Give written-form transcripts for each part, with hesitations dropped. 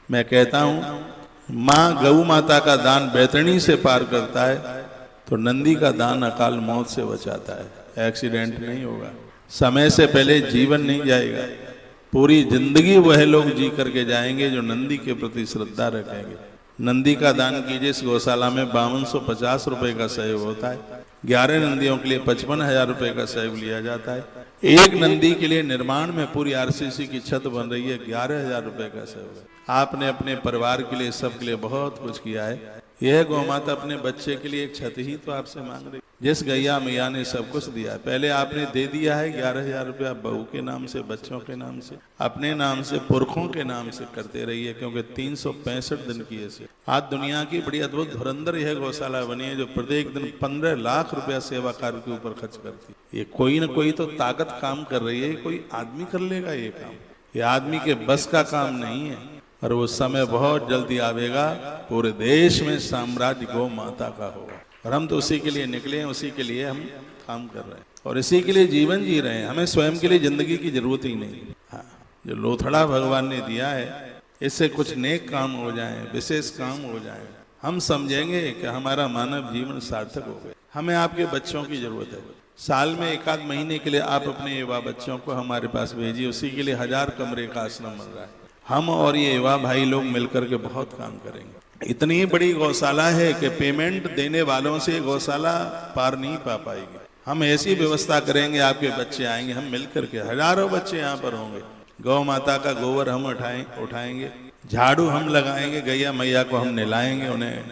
मैं कहता हूं माँ गौ माता का दान बैतरणी से पार करता है तो नंदी का दान अकाल मौत से बचाता है। एक्सीडेंट नहीं होगा, समय से पहले जीवन नहीं जाएगा, पूरी जिंदगी वह लोग जी करके जाएंगे जो नंदी के प्रति श्रद्धा रखेंगे। नंदी का दान कीजिए। इस गौशाला में 5250 रुपए का सहयोग होता है। 11 नंदियों के लिए 55,000 रुपए का सहयोग लिया जाता है। एक नंदी के लिए निर्माण में पूरी आरसीसी की छत बन रही है, 11,000 रुपए का सहयोग है। आपने अपने परिवार के लिए, सबके लिए बहुत कुछ किया है। यह गौ माता अपने बच्चे के लिए एक छत ही तो आपसे मांग रही। जिस गैया मैया ने सब कुछ दिया है, पहले आपने दे दिया है 11,000 रुपया बहू के नाम से, बच्चों के नाम से, अपने नाम से, पुरखों के नाम से करते रहिए, क्योंकि 365 दिन की ऐसे। आज दुनिया की बड़ी अद्भुत धुरंधर यह गौशाला बनी है जो प्रत्येक दिन 15 लाख रुपया सेवा कार्य के ऊपर खर्च करती है। ये कोई ना कोई तो ताकत काम कर रही है, कोई आदमी कर लेगा ये काम, ये आदमी के बस का काम नहीं है। और वो समय बहुत जल्दी आवेगा, पूरे देश में साम्राज्य गौ माता का होगा। और हम तो उसी के लिए निकले हैं, उसी के लिए हम काम कर रहे हैं और इसी के लिए जीवन जी रहे हैं। हमें स्वयं के लिए जिंदगी की जरूरत ही नहीं। हाँ, जो लोथड़ा भगवान ने दिया है, इससे कुछ नेक काम हो जाए, विशेष काम हो जाए, हम समझेंगे कि हमारा मानव जीवन सार्थक हो गया। हमें आपके बच्चों की जरूरत है। साल में 1-आध महीने के लिए आप अपने युवा बच्चों को हमारे पास भेजिए, उसी के लिए 1000 कमरे का आश्रम बन रहा है। हम और ये युवा भाई लोग मिलकर के बहुत काम करेंगे। इतनी बड़ी गौशाला है कि पेमेंट देने वालों से गौशाला पार नहीं पा पाएगी। हम ऐसी व्यवस्था करेंगे, आपके बच्चे आएंगे, हम मिलकर के, हजारों बच्चे यहाँ पर होंगे। गौ माता का गोबर हम उठाएंगे, झाड़ू हम लगाएंगे, गैया मैया को हम नहलाएंगे, उन्हें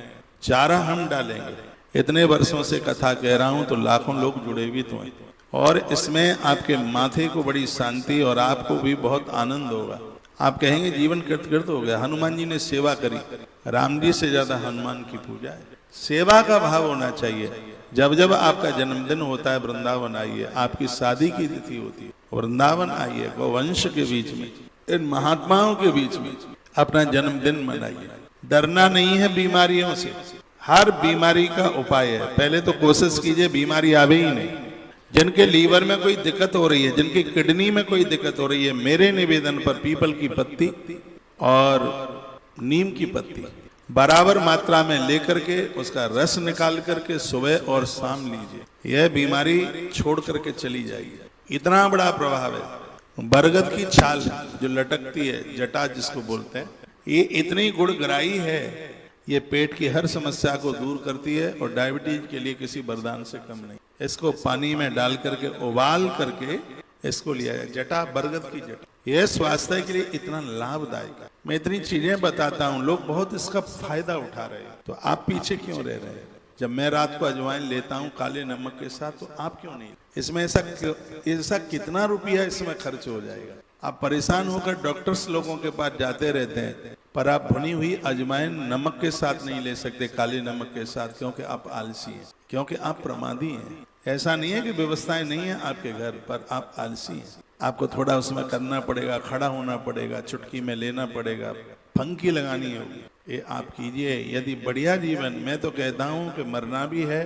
चारा हम डालेंगे। इतने वर्षों से कथा कह रहा हूँ तो लाखों लोग जुड़े भी तो हैं और इसमें आपके माथे को बड़ी शांति और आपको भी बहुत आनंद होगा। आप कहेंगे जीवन कृतकृत हो गया। हनुमान जी ने सेवा करी, राम जी से ज्यादा हनुमान की पूजा है। सेवा का भाव होना चाहिए। जब जब आपका जन्मदिन होता है वृंदावन आइए, आपकी शादी की तिथि होती है वृंदावन आइए, गौवंश के बीच में, इन महात्माओं के बीच में अपना जन्मदिन मनाइए। डरना नहीं है बीमारियों से, हर बीमारी का उपाय है। पहले तो कोशिश कीजिए बीमारी आवे ही नहीं। जिनके लीवर में कोई दिक्कत हो रही है, जिनकी किडनी में कोई दिक्कत हो रही है, मेरे निवेदन पर पीपल की पत्ती और नीम की पत्ती बराबर मात्रा में लेकर के उसका रस निकाल करके सुबह और शाम लीजिए। यह बीमारी छोड़ करके चली जाएगी। इतना बड़ा प्रभाव है। बरगद की छाल जो लटकती है, जटा जिसको बोलते हैं, ये इतनी गुणग्राही है, ये पेट की हर समस्या को दूर करती है और डायबिटीज के लिए किसी वरदान से कम नहीं। इसको पानी में डाल करके उबाल करके इसको लिया जाए। जटा, बरगद की जटा, यह स्वास्थ्य के लिए इतना लाभदायक है। मैं इतनी चीजें बताता हूँ, लोग बहुत इसका फायदा उठा रहे हैं, तो आप पीछे क्यों रह रहे हैं? जब मैं रात को अजवाइन लेता हूँ काले नमक के साथ, तो आप क्यों नहीं? इसमें ऐसा कितना रुपया इसमें खर्च हो जाएगा? आप परेशान होकर डॉक्टर्स लोगों के पास जाते रहते हैं, पर आप भुनी हुई अजवाइन नमक के साथ नहीं ले सकते, काले नमक के साथ, क्योंकि आप आलसी हैं, क्योंकि आप प्रमादी हैं। ऐसा नहीं है कि व्यवस्थाएं नहीं है आपके घर पर, आप आलसी हैं। आपको थोड़ा उसमें करना पड़ेगा, खड़ा होना पड़ेगा, चुटकी में लेना पड़ेगा, फंकी लगानी होगी। ये आप कीजिए। यदि बढ़िया जीवन, मैं तो कहता हूँ कि मरना भी है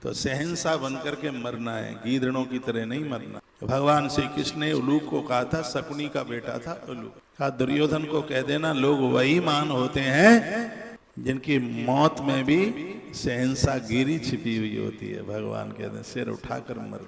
तो शहंशाह बनकर के मरना है, गीदड़ों की तरह नहीं मरना। भगवान श्री कृष्ण ने उलूक को कहा था, शकुनी का बेटा था उलूक, कहा दुर्योधन को कह देना लोग वही मान होते हैं जिनकी मौत में भी शहंशाह गिरी छिपी हुई होती है। भगवान कहते हैं सिर उठाकर मर।